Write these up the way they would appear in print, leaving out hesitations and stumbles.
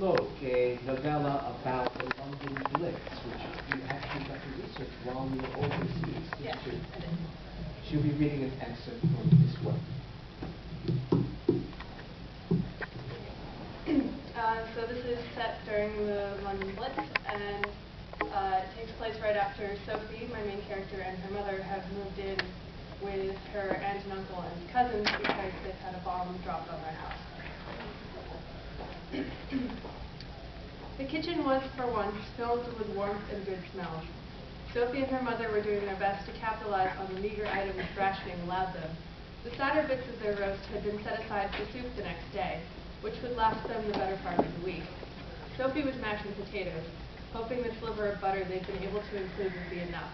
a novella about the London Blitz, which you actually got to research while you were overseas. Yes, I did. She'll be reading an excerpt from this one. So this is set during the London Blitz, and it takes place right after Sophie, my main character, and her mother have moved in with her aunt and uncle and cousins because they've had a bomb dropped on their house. The kitchen was, for once, filled with warmth and good smells. Sophie and her mother were doing their best to capitalize on the meager items rationing allowed them. The sadder bits of their roast had been set aside for soup the next day, which would last them the better part of the week. Sophie was mashing potatoes, hoping the sliver of butter they'd been able to include would be enough.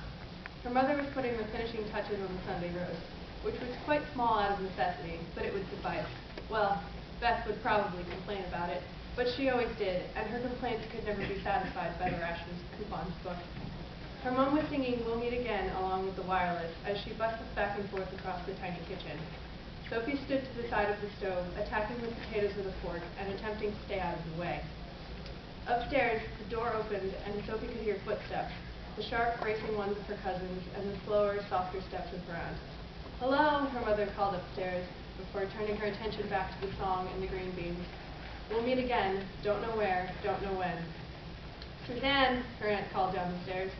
Her mother was putting the finishing touches on the Sunday roast, which was quite small out of necessity, but it would suffice. Well, Beth would probably complain about it, but she always did, and her complaints could never be satisfied by the rations coupons book. Her mom was singing "We'll Meet Again" along with the wireless as she bustled back and forth across the tiny kitchen. Sophie stood to the side of the stove, attacking the potatoes with a fork and attempting to stay out of the way. Upstairs, the door opened and Sophie could hear footsteps, the sharp, racing ones of her cousins and the slower, softer steps of her aunt. "Hello," her mother called upstairs, before turning her attention back to the song and the green beans. "We'll meet again, don't know where, don't know when." "Suzanne," her aunt called down the stairs,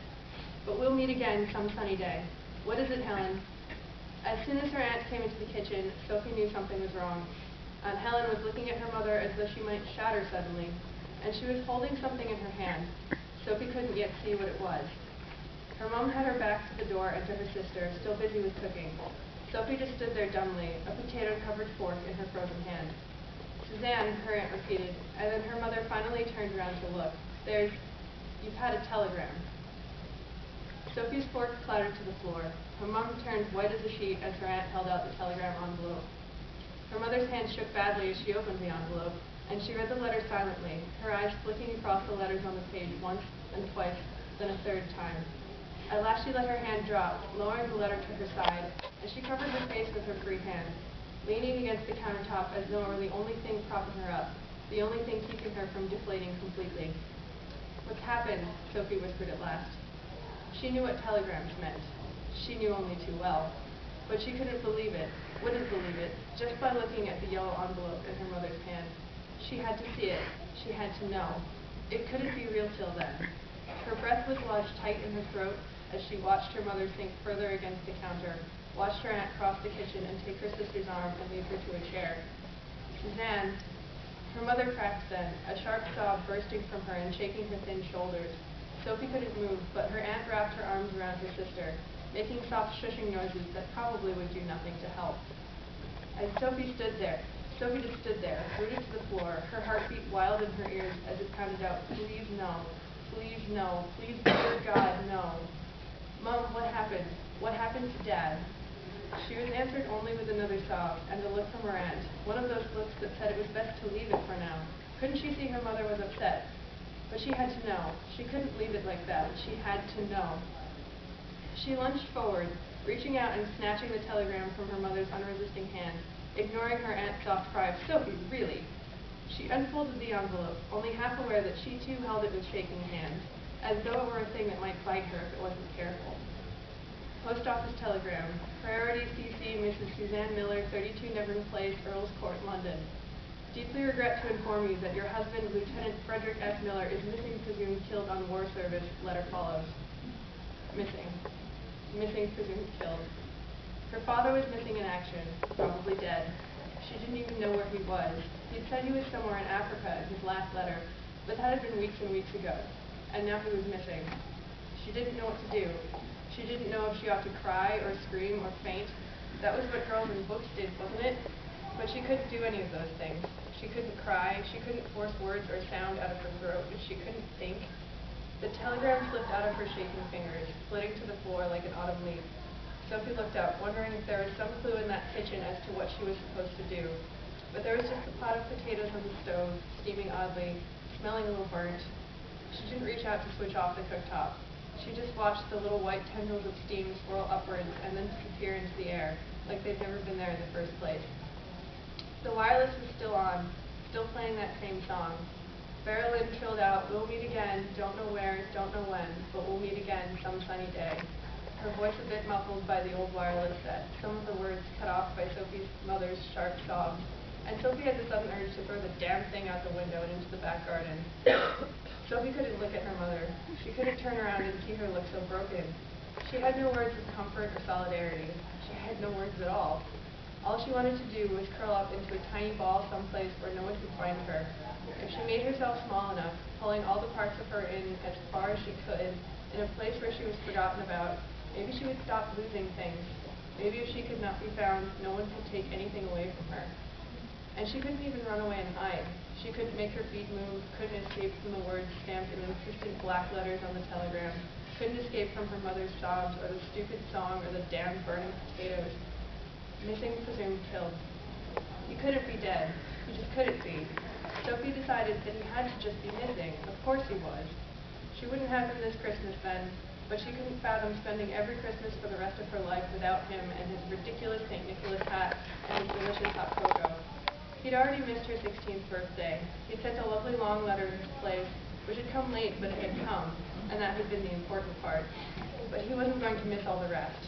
"but we'll meet again some sunny day. What is it, Helen?" As soon as her aunt came into the kitchen, Sophie knew something was wrong. Aunt Helen was looking at her mother as though she might shatter suddenly, and she was holding something in her hand. Sophie couldn't yet see what it was. Her mom had her back to the door and to her sister, still busy with cooking. Sophie just stood there dumbly, a potato-covered fork in her frozen hand. "Suzanne," her aunt repeated, and then her mother finally turned around to look. "You've had a telegram." Sophie's fork clattered to the floor. Her mom turned white as a sheet as her aunt held out the telegram envelope. Her mother's hand shook badly as she opened the envelope, and she read the letter silently, her eyes flicking across the letters on the page once and twice, then a third time. At last she let her hand drop, lowering the letter to her side, and she covered her face with her free hand, leaning against the countertop as though it were the only thing propping her up, the only thing keeping her from deflating completely. "What's happened?" Sophie whispered at last. She knew what telegrams meant. She knew only too well. But she wouldn't believe it, just by looking at the yellow envelope in her mother's hand. She had to see it. She had to know. It couldn't be real till then. Her breath was lodged tight in her throat as she watched her mother sink further against the counter, watched her aunt cross the kitchen and take her sister's arm and lead her to a chair. "Suzanne." Her mother cracked then, a sharp sob bursting from her and shaking her thin shoulders. Sophie couldn't move, but her aunt wrapped her arms around her sister, making soft shushing noises that probably would do nothing to help. As Sophie just stood there, rooted to the floor, her heartbeat wild in her ears as it pounded out, "Please no, please no, please dear God, no." "Mom, what happened? What happened to Dad?" She was answered only with another sob, and a look from her aunt, one of those looks that said it was best to leave it for now. Couldn't she see her mother was upset? But she had to know. She couldn't leave it like that. She had to know. She lunged forward, reaching out and snatching the telegram from her mother's unresisting hand, ignoring her aunt's soft cry of, "Sophie, really!" She unfolded the envelope, only half aware that she too held it with shaking hands, as though it were a thing that might bite her if it wasn't careful. Post office telegram. Priority CC Mrs. Suzanne Miller, 32 Nevern Place, Earl's Court, London. "Deeply regret to inform you that your husband, Lieutenant Frederick F. Miller, is missing, presumed killed on war service. Letter follows." Missing. Missing, presumed killed. Her father was missing in action, probably dead. She didn't even know where he was. He'd said he was somewhere in Africa in his last letter, but that had been weeks and weeks ago, and now he was missing. She didn't know what to do. She didn't know if she ought to cry or scream or faint. That was what girls in books did, wasn't it? But she couldn't do any of those things. She couldn't cry, she couldn't force words or sound out of her throat, and she couldn't think. The telegram slipped out of her shaking fingers, flitting to the floor like an autumn leaf. Sophie looked up, wondering if there was some clue in that kitchen as to what she was supposed to do. But there was just a pot of potatoes on the stove, steaming oddly, smelling a little burnt. She didn't reach out to switch off the cooktop. She just watched the little white tendrils of steam swirl upwards and then disappear into the air, like they'd never been there in the first place. The wireless was still on, still playing that same song. Barely then trilled out, "We'll meet again, don't know where, don't know when, but we'll meet again some sunny day." Her voice a bit muffled by the old wireless set, some of the words cut off by Sophie's mother's sharp sobs, and Sophie had the sudden urge to throw the damn thing out the window and into the back garden. Sophie couldn't look at her mother. She couldn't turn around and see her look so broken. She had no words of comfort or solidarity. She had no words at all. All she wanted to do was curl up into a tiny ball someplace where no one could find her. If she made herself small enough, pulling all the parts of her in as far as she could, in a place where she was forgotten about, maybe she would stop losing things. Maybe if she could not be found, no one could take anything away from her. And she couldn't even run away and hide. She couldn't make her feet move, couldn't escape from the words stamped in insistent black letters on the telegram, couldn't escape from her mother's sobs or the stupid song or the damn burning potatoes. Missing, presumed killed. He couldn't be dead. He just couldn't be. Sophie decided that he had to just be missing. Of course he was. She wouldn't have him this Christmas then, but she couldn't fathom spending every Christmas for the rest of her life without him and his ridiculous St. Nicholas hat and his delicious hot cocoa. He'd already missed her 16th birthday. He'd sent a lovely long letter to his place, which had come late, but it had come, and that had been the important part. But he wasn't going to miss all the rest.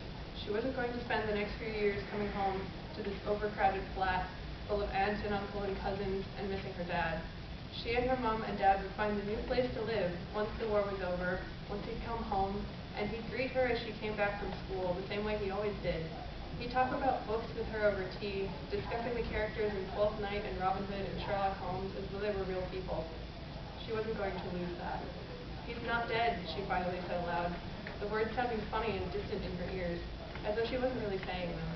She wasn't going to spend the next few years coming home to this overcrowded flat full of aunts and uncle and cousins and missing her dad. She and her mom and dad would find a new place to live once the war was over, once he'd come home, and he'd greet her as she came back from school the same way he always did. He'd talk about books with her over tea, discussing the characters in Twelfth Night and Robin Hood and Sherlock Holmes as though they were real people. She wasn't going to lose that. "He's not dead," she finally said aloud, the words sounding funny and distant in her ears, as though she wasn't really saying them.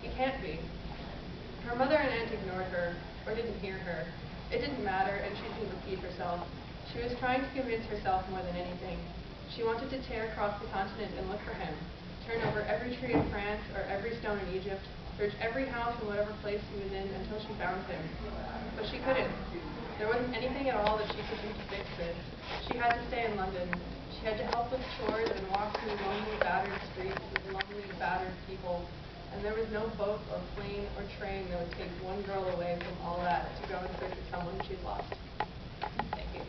"He can't be." Her mother and aunt ignored her, or didn't hear her. It didn't matter, and she didn't repeat herself. She was trying to convince herself more than anything. She wanted to tear across the continent and look for him, turn over every tree in France or every stone in Egypt, search every house in whatever place he was in until she found him. But she couldn't. There wasn't anything at all that she could do to fix this. She had to stay in London. She had to help with chores and walk through lonely, battered streets with lonely, battered people. And there was no boat or plane or train that would take one girl away from all that to go and search for someone she'd lost. Thank you.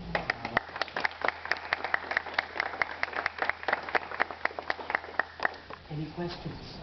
Any questions?